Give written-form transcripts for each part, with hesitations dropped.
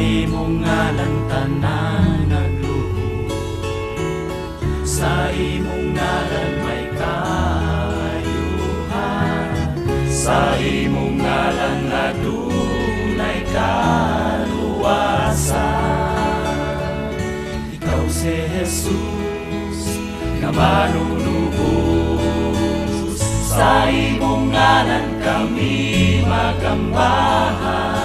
imong ngalan tanan nagluhod, sa imong ngalan may kaayuhan, sa imong ngalan adunay kaluwasan. Ikaw si Jesus nga manunubos, sa imong ngalan kami magambahan,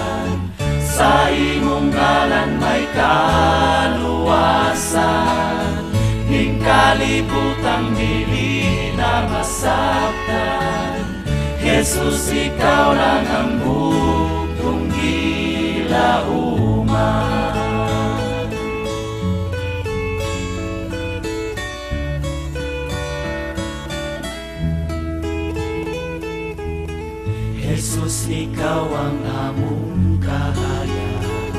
sa imong ngalan may kaluwasan. Ning kalibutang dili na masaktan, Jesus, ikaw lang ang bugtong gilauman. Jesus, ikaw ang among kahayag,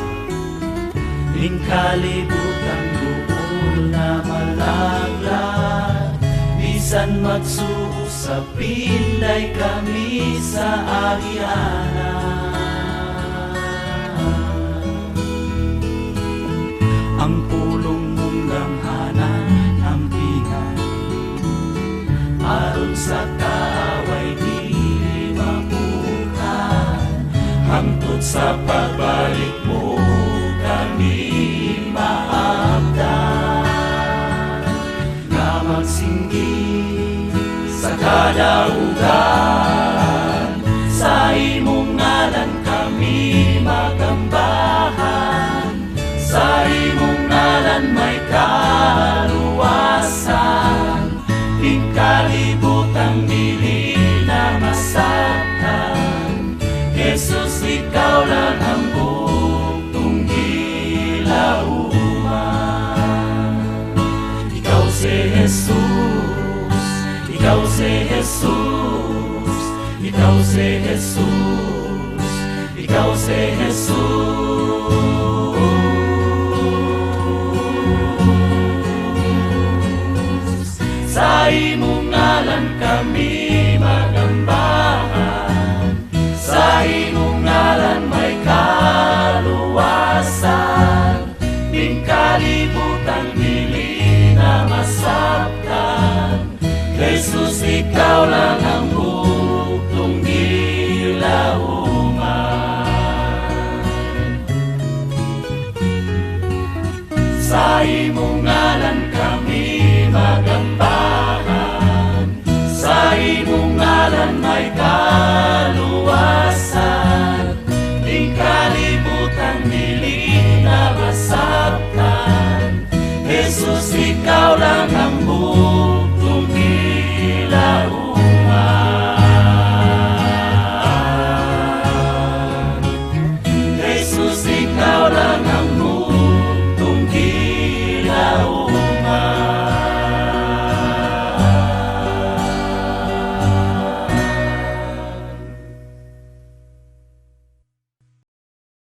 ning kalibutang buol na malaglag. Bisan magsuo sa pinday kami sa agianan, ang pulong mong gamhanan ampingan, aron sa kaaway dili mapukan. Hangtod sa pagbalik mo kami maabdan, nga magsinggit sa kadaugan, sa imong ngalan kami magambahan, sa imong ngalan may kaluwasan. Ing kalibutang dili na masaktan, Jesus, ikaw lang ang bugtong gilauman. Ikaw si Jesus, ikaw si Jesus, ikaw si Jesus, ikaw si Jesus. Sa imong ngalan kami magambahan, sa imong ngalan may kaluwasan. Ning kalibutang dili na masaktan, Jesus, ikaw lang ang bugtong gilauman. Sa imong ngalan kami magambahan, sa imong ngalan may kaluwasan.